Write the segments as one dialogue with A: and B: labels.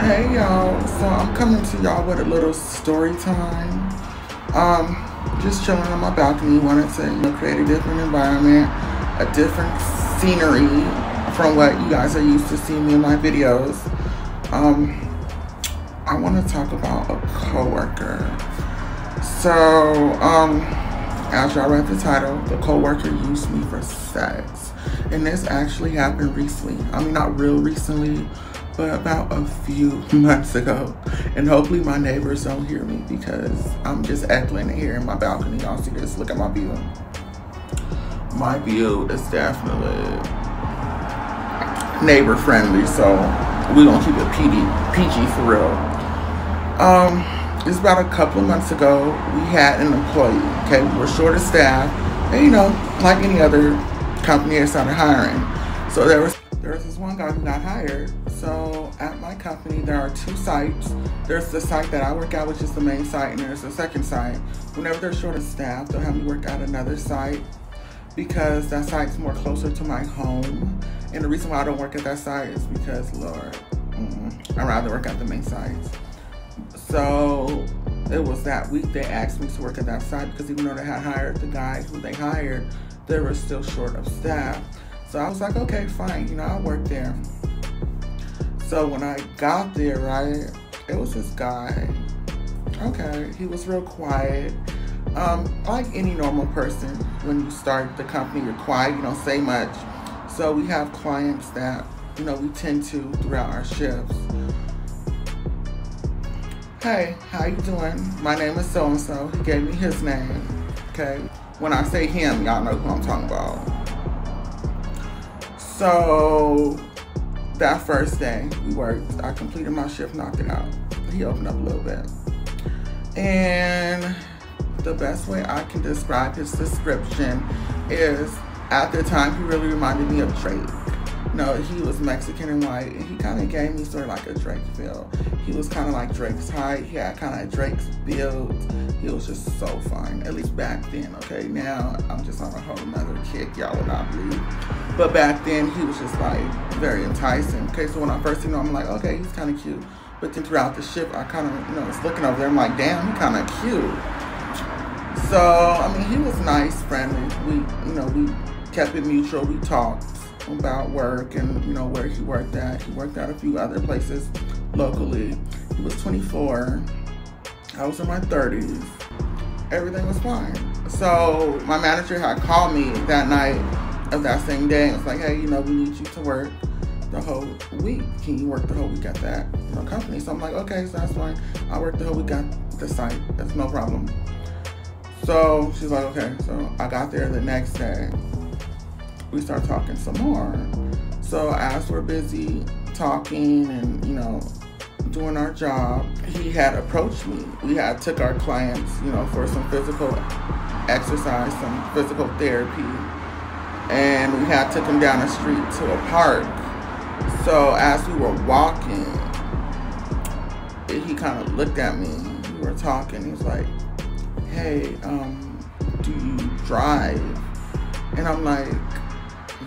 A: Hey y'all, so I'm coming to y'all with a little story time. Just chilling on my balcony, wanted to create a different environment, a different scenery from what you guys are used to seeing me in my videos. I want to talk about a coworker. So, as y'all read the title, the coworker used me for sex. And this actually happened recently. I mean, not real recently, but about a few months ago. And hopefully my neighbors don't hear me because I'm just echoing it here in my balcony. Y'all see this? Look at my view. My view is definitely neighbor friendly, so we're gonna keep it PG for real. It's about a couple of months ago, we had an employee, okay? We were short of staff, and like any other company that started hiring. So there was this one guy who got hired. So at my company, there are two sites. There's the site that I work at, which is the main site, and there's the second site. Whenever they're short of staff, they'll have me work at another site because that site's more closer to my home. And the reason why I don't work at that site is because, Lord, I'd rather work at the main site. So it was that week they asked me to work at that site because even though they had hired the guy who they hired, they were still short of staff. So I was like, okay, fine, I'll work there. So when I got there, right, it was this guy. Okay, he was real quiet. Like any normal person, when you start the company, you're quiet, you don't say much. So we have clients that, we tend to throughout our shifts. Hey, how you doing? My name is so-and-so. He gave me his name, okay? When I say him, y'all know who I'm talking about. So that first day we worked, I completed my shift, knocked it out. He opened up a little bit. And the best way I can describe his description is, at the time, he really reminded me of Drake. He was Mexican and white, and he kind of gave me sort of like a Drake feel. He was kind of like Drake's height. He had kind of Drake's build. He was just so fine, at least back then, okay? Now, I'm just on a whole nother kick, y'all would not believe. But back then, he was just like very enticing. Okay, so when I first seen him, I'm like, okay, he's kind of cute. But then throughout the shift, I kind of, was looking over there. I'm like, damn, he kind of cute. So, I mean, he was nice, friendly. We kept it mutual. We talked about work and, where he worked at. He worked at a few other places locally. He was 24. I was in my 30s. Everything was fine. So my manager had called me that night of that same day and was like, hey, we need you to work the whole week. Can you work the whole week at that company? So I'm like, okay, so that's fine. I'll work the whole week at the site. That's no problem. So she's like, okay. So I got there the next day. We start talking some more. So as we're busy talking and, doing our job, he had approached me. We had took our clients, for some physical exercise, some physical therapy, and we had took him down the street to a park. So as we were walking, he kind of looked at me. We were talking. He was like, hey, do you drive? And I'm like,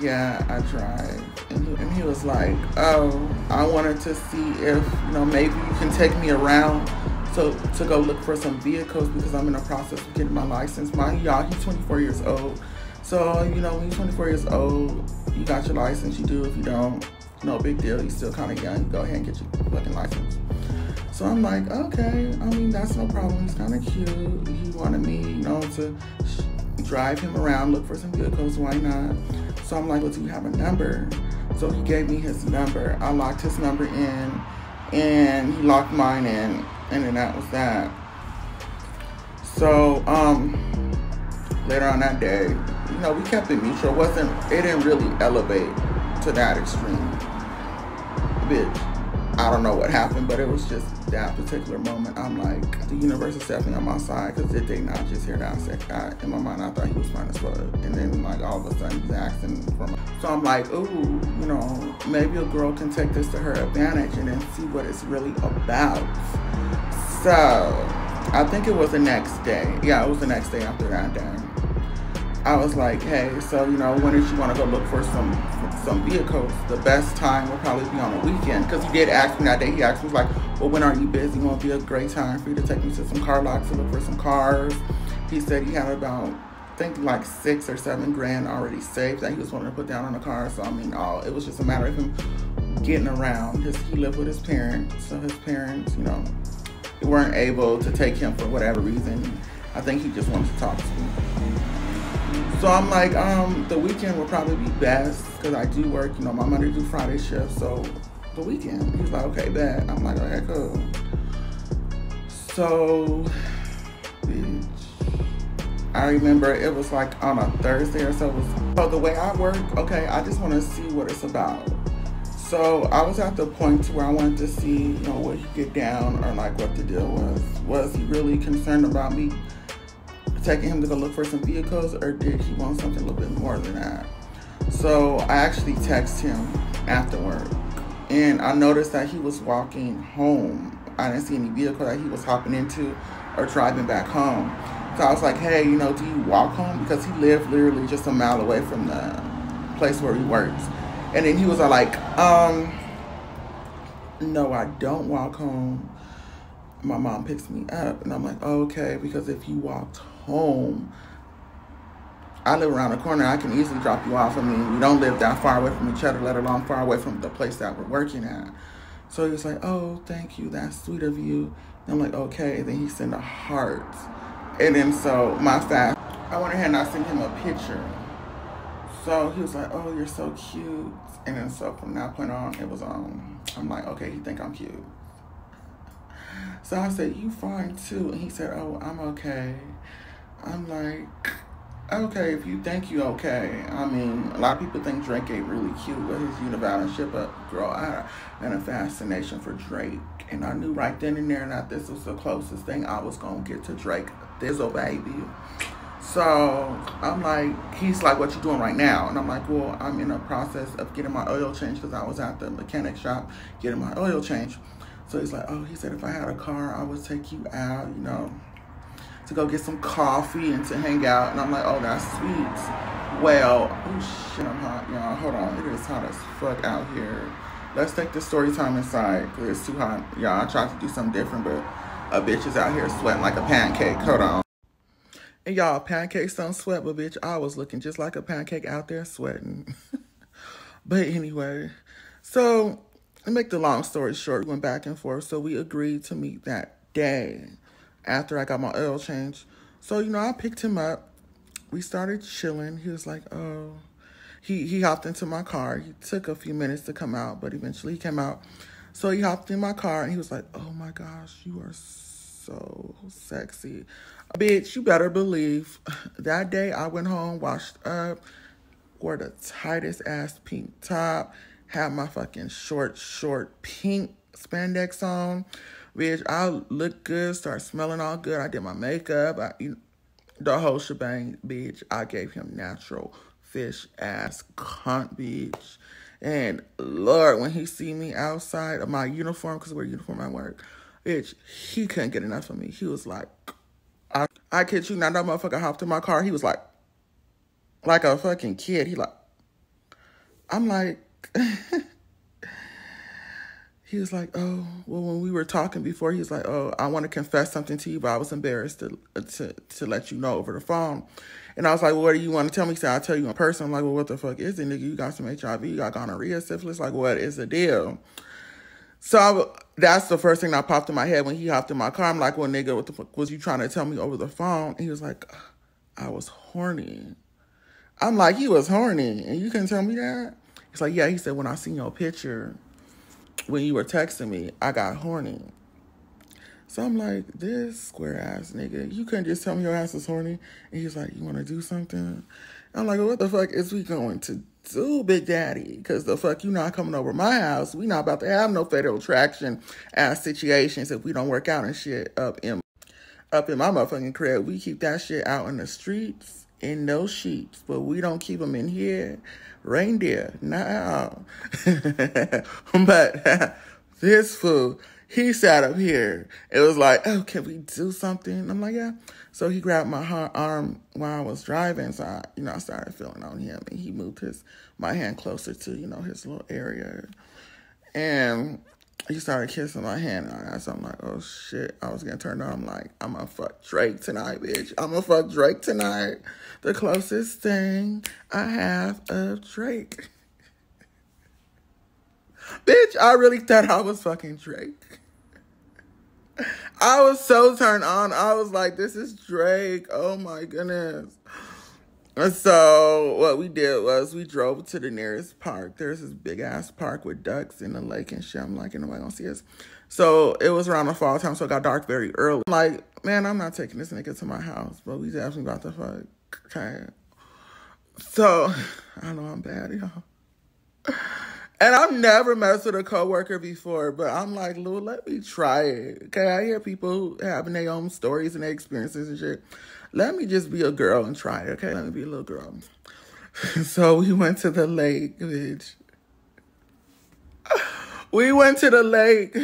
A: yeah, I drive. And he was like, oh, I wanted to see if, maybe you can take me around to go look for some vehicles because I'm in the process of getting my license. Mind y'all, he's 24 years old. So, when you're 24 years old, you got your license, you do. If you don't, no big deal. You're still kind of young. You go ahead and get your fucking license. So I'm like, okay, I mean, that's no problem. He's kind of cute. He wanted me, to drive him around, look for some vehicles. Why not? So I'm like, well, do you have a number? So he gave me his number. I locked his number in, and he locked mine in, and then that was that. So later on that day, we kept it mutual. It didn't really elevate to that extreme. Bitch, I don't know what happened, but it was just that particular moment. I'm like, the universe is definitely on my side, because did they not just hear that? I said, in my mind, I thought he was fine as fuck. And then, all of a sudden, he's asking for me. So I'm like, ooh, maybe a girl can take this to her advantage and then see what it's really about. So I think it was the next day. Yeah, it was the next day after that day. I was like, hey, so, you know, when did you want to go look for some vehicles? The best time will probably be on a weekend. Because he did ask me that day. He asked me, like, well, when are you busy? Won't be a great time for you to take me to some car lots to look for some cars. He said he had about, I think, like 6 or 7 grand already saved that he was wanting to put down on the car. So, I mean, it was just a matter of him getting around. He lived with his parents. So his parents, you know, weren't able to take him for whatever reason. I think he just wanted to talk to me. So I'm like, the weekend will probably be best because I do work, you know, my Monday through Friday shift. So the weekend, he's like, okay, bet. I'm like, okay, cool. So, bitch, I remember it was like on a Thursday or so. So the way I work, okay, I just want to see what it's about. So I was at the point where I wanted to see, you know, what he get down or like what the deal was. Was he really concerned about me taking him to go look for some vehicles, or did he want something a little bit more than that? So I actually texted him after work, and I noticed that he was walking home. I didn't see any vehicle that he was hopping into or driving back home. So I was like, hey, you know, do you walk home? Because he lived literally just a mile away from the place where he works. And then he was like, no, I don't walk home. My mom picks me up. And I'm like, okay, because if you walked home, I live around the corner. I can easily drop you off. I mean, we don't live that far away from each other, let alone far away from the place that we're working at. So he was like, oh, thank you. That's sweet of you. And I'm like, okay. And then he sent a heart. And then so I went ahead and I sent him a picture. So he was like, oh, you're so cute. And then so from that point on, it was I'm like, okay, he think I'm cute. So I said, you fine too. And he said, oh, I'm okay. I'm like, okay, if you think you okay. I mean, a lot of people think Drake ain't really cute with his Univalent shit, but girl, I had a fascination for Drake. And I knew right then and there that this was the closest thing I was going to get to Drake, Thizzle baby. So I'm like, he's like, what you doing right now? And I'm like, well, I'm in the process of getting my oil changed because I was at the mechanic shop getting my oil changed. So he's like, oh, he said, if I had a car, I would take you out, you know, to go get some coffee and to hang out. And I'm like, oh, that's sweet. Well, oh shit, I'm hot, y'all. Hold on, it is hot as fuck out here. Let's take the story time inside because it's too hot. Y'all, I tried to do something different, but a bitch is out here sweating like a pancake. Hold on. And y'all, pancakes don't sweat, but bitch, I was looking just like a pancake out there sweating. But anyway, so to make the long story short, we went back and forth. So we agreed to meet that day after I got my oil change. So, you know, I picked him up. We started chilling. He was like, oh, he hopped into my car. He took a few minutes to come out, but eventually he came out. So he hopped in my car and he was like, oh my gosh, you are so sexy. Bitch, you better believe that day I went home, washed up, wore the tightest ass pink top, had my fucking short pink spandex on. Bitch, I looked good, started smelling all good. I did my makeup, the whole shebang, bitch. I gave him natural fish ass cunt, bitch. And Lord, when he see me outside of my uniform, because I wear uniform at work, bitch, he couldn't get enough of me. He was like, I kid you not, that motherfucker hopped in my car. He was like a fucking kid. I'm like, he was like, oh, well, when we were talking before, he was like, oh, I want to confess something to you, but I was embarrassed to let you know over the phone. And I was like, well, what do you want to tell me? He said, I'll tell you in person. I'm like, well, what the fuck is it, nigga? You got some HIV, you got gonorrhea, syphilis. Like, what is the deal? So that's the first thing that popped in my head when he hopped in my car. I'm like, well, nigga, what the fuck was you trying to tell me over the phone? And he was like, I was horny. I'm like, you was horny and you couldn't tell me that? He's like, yeah. He said, when I seen your picture, when you were texting me, I got horny. So I'm like, this square ass nigga, you couldn't just tell me your ass was horny? And he's like, you want to do something? I'm like, well, what the fuck is we going to do, Big Daddy? Because the fuck, you not coming over my house. We not about to have no fatal attraction ass situations if we don't work out and shit up in my motherfucking crib. We keep that shit out in the streets in those sheets, but we don't keep them in here. Reindeer, no. But this fool, He sat up here. It was like, oh, can we do something? I'm like, yeah. So he grabbed my arm while I was driving. So I started feeling on him, and he moved my hand closer to, his little area. And he started kissing my hand. And so I'm like, oh shit. I was getting turned on. I'm like, I'm gonna fuck Drake tonight, bitch. I'm gonna fuck Drake tonight. The closest thing I have of Drake. Bitch, I really thought I was fucking Drake. I was so turned on. I was like, this is Drake. Oh my goodness. And so what we did was we drove to the nearest park. There's this big ass park with ducks in the lake and shit. I'm like, ain't nobody gonna see us. So it was around the fall time, so it got dark very early. I'm like, man, I'm not taking this nigga to my house, but we definitely about to fuck. Okay. So I know I'm bad, y'all. And I've never messed with a coworker before, but I'm like, Lou, let me try it. Okay, I hear people having their own stories and their experiences and shit. Let me just be a girl and try it, okay? Let me be a little girl. So we went to the lake, bitch. We went to the lake.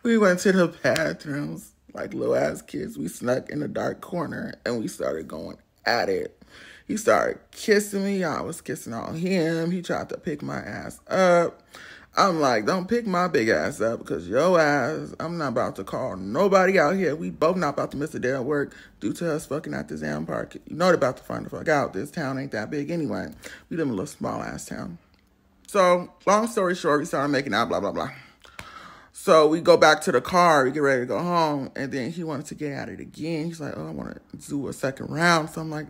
A: We went to the bathrooms like little ass kids. We snuck in a dark corner and we started going at it. He started kissing me. I was kissing on him. He tried to pick my ass up. I'm like, don't pick my big ass up because your ass, I'm not about to call nobody out here. We both not about to miss a day of work due to us fucking at this damn park. You know they're about to find the fuck out. This town ain't that big anyway. We live in a little small ass town. So, long story short, we started making out, blah, blah, blah. So we go back to the car, we get ready to go home, and then he wanted to get at it again. He's like, oh, I want to do a second round. So I'm like,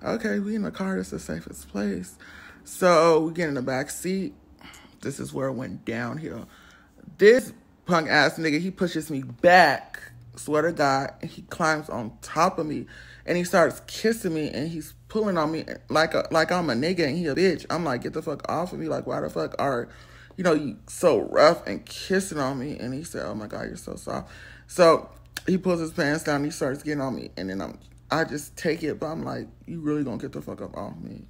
A: okay, we in the car, that's the safest place. So we get in the back seat. This is where it went downhill. This punk ass nigga, he pushes me back, swear to God, and he climbs on top of me, and he starts kissing me, and he's pulling on me like I'm a nigga and he a bitch. I'm like, get the fuck off of me. Like, why the fuck are, you so rough and kissing on me? And he said, oh my God, you're so soft. So he pulls his pants down, and he starts getting on me, and then I just take it, but I'm like, you really gonna get the fuck up off me?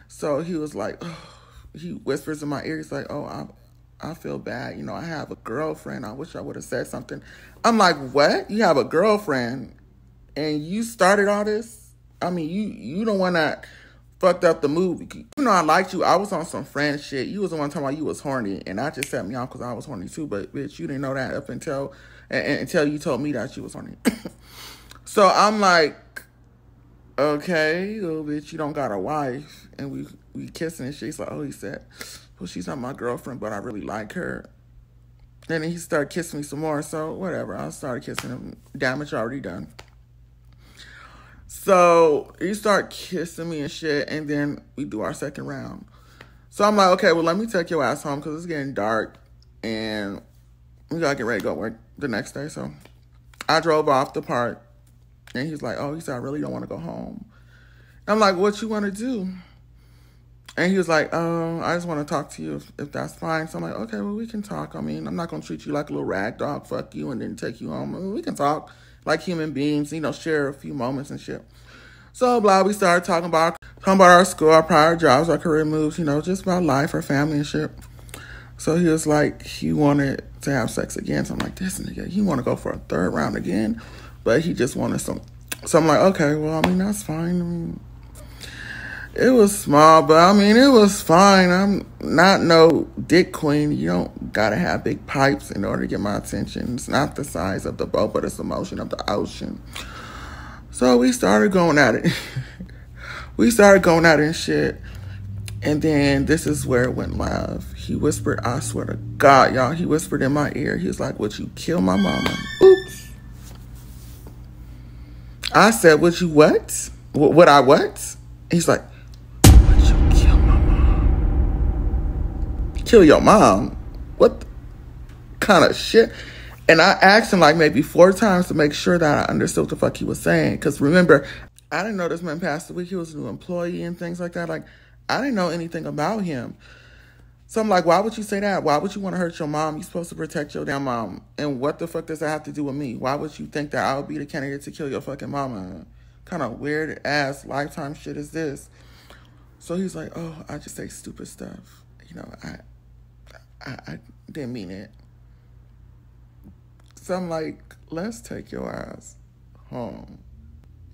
A: So he was like, oh, he whispers in my ear, he's like, oh, I feel bad. I have a girlfriend. I wish I would have said something. I'm like, what? You have a girlfriend and you started all this? I mean, you the one that fucked up the movie. I liked you. I was on some friend shit. You was the one talking about you was horny, and that just set me off because I was horny too. But bitch, you didn't know that up until you told me that you was horny. So I'm like, okay, little bitch, you don't got a wife. And we kissing and shit. He's like, oh, he said, well, she's not my girlfriend, but I really like her. And then he started kissing me some more. So whatever, I started kissing him. Damage already done. So he started kissing me and shit. And then we do our second round. So I'm like, okay, well, let me take your ass home because it's getting dark. And we got to get ready to go to work the next day. So I drove off the park. And he's like, oh, he said, I really don't want to go home. I'm like, what you want to do? And he was like, I just want to talk to you if that's fine. So I'm like, okay, well, we can talk. I mean, I'm not going to treat you like a little rag dog, fuck you, and then take you home. I mean, we can talk like human beings, share a few moments and shit. So, blah, we started talking about our school, our prior jobs, our career moves, just about life, our family and shit. So he was like, he wanted to have sex again. So I'm like, this nigga, he want to go for a third round again. But he just wanted some. So I'm like, okay, well, I mean, that's fine. I mean, it was small, but I mean, it was fine. I'm not no dick queen. You don't got to have big pipes in order to get my attention. It's not the size of the boat, but it's the motion of the ocean. So we started going at it. We started going at it and shit. And then this is where it went live. He whispered, I swear to God, y'all, he whispered in my ear. He was like, would you kill my mama? Oops. I said, would you what? Would I what? He's like, would you kill my mom? Kill your mom? What kind of shit? And I asked him like maybe 4 times to make sure that I understood what the fuck he was saying. Because remember, I didn't know this man passed away. He was a new employee and things like that. Like, I didn't know anything about him. So I'm like, why would you say that? Why would you want to hurt your mom? You're supposed to protect your damn mom. And what the fuck does that have to do with me? Why would you think that I would be the candidate to kill your fucking mama? Kind of weird ass lifetime shit is this? So he's like, oh, I just say stupid stuff. you know, I didn't mean it. So I'm like, let's take your ass home,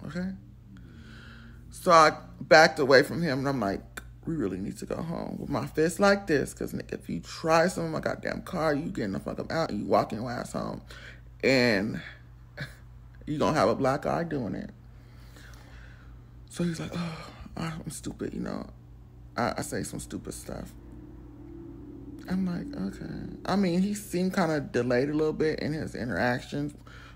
A: okay? So I backed away from him, and I'm like, we really need to go home. With my fist like this, because if you try some of my goddamn car, you getting the fuck up out, and you walking your ass home. And you gonna have a black eye doing it. So he's like, oh, I'm stupid, you know. I say some stupid stuff. I'm like, okay. I mean, he seemed kind of delayed a little bit in his interactions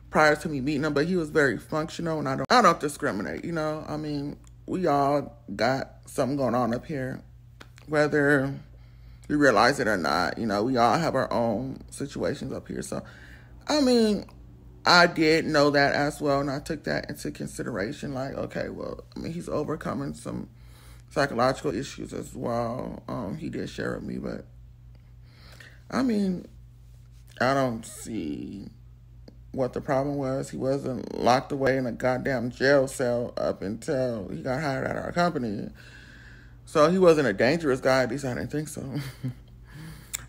A: prior to me meeting him, but he was very functional, and I don't discriminate, you know. I mean, we all got something going on up here, whether we realize it or not. You know, we all have our own situations up here. So, I mean, I did know that as well, and I took that into consideration. Like, okay, well, I mean, he's overcoming some psychological issues as well. He did share with me, but I mean, I don't see what the problem was. He wasn't locked away in a goddamn jail cell up until he got hired at our company. So he wasn't a dangerous guy. At least I didn't think so.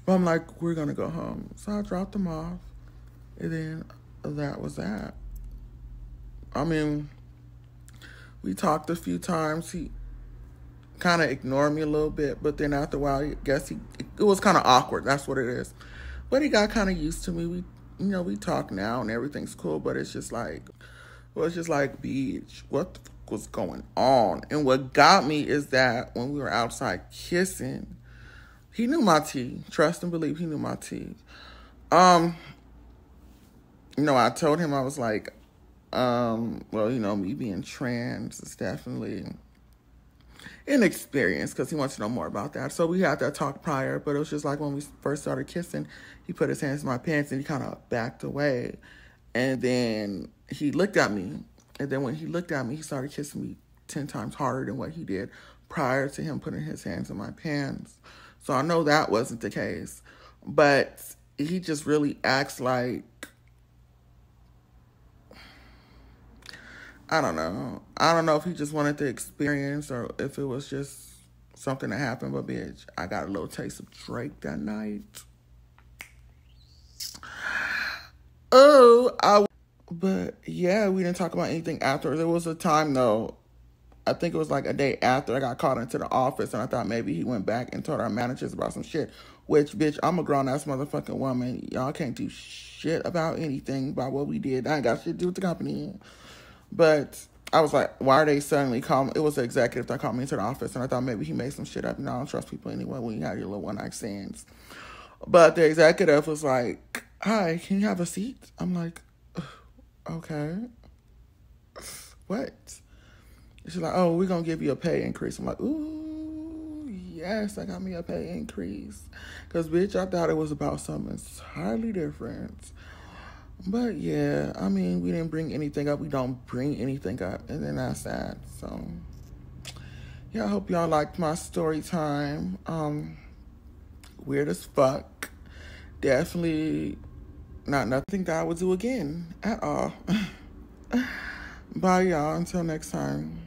A: But I'm like, we're going to go home. So I dropped him off. And then that was that. I mean, we talked a few times. He kind of ignored me a little bit. But then after a while, I guess it was kind of awkward. That's what it is. But he got kind of used to me. We talk now and everything's cool. But it's just like, bitch, what the fuck was going on? And what got me is that when we were outside kissing, he knew my tea. Trust and believe, he knew my tea. I told him, I was like, me being trans is definitely an experience, because he wants to know more about that. So we had that talk prior, but it was just like when we first started kissing, he put his hands in my pants and he kind of backed away. And then he looked at me. And then when he looked at me, he started kissing me 10 times harder than what he did prior to him putting his hands in my pants. So I know that wasn't the case. But he just really acts like, I don't know. I don't know if he just wanted the experience or if it was just something that happened. But, bitch, I got a little taste of Drake that night. But, yeah, we didn't talk about anything after. There was a time, though, I think it was like a day after I got called into the office, and I thought maybe he went back and told our managers about some shit, which, bitch, I'm a grown-ass motherfucking woman. Y'all can't do shit about anything about what we did. I ain't got shit to do with the company. But I was like, why are they suddenly calling? It was the executive that called me into the office, and I thought maybe he made some shit up. I don't trust people anyway when you have your little one-night stands. But the executive was like, hi, can you have a seat? I'm like, okay. What? She's like, oh, we're going to give you a pay increase. I'm like, ooh, yes, I got me a pay increase. Because, bitch, I thought it was about something entirely different. But, yeah, I mean, we didn't bring anything up. We don't bring anything up. And then that's that. So, yeah, I hope y'all liked my story time. Weird as fuck. Definitely not nothing that I would do again at all. Bye, y'all. Until next time.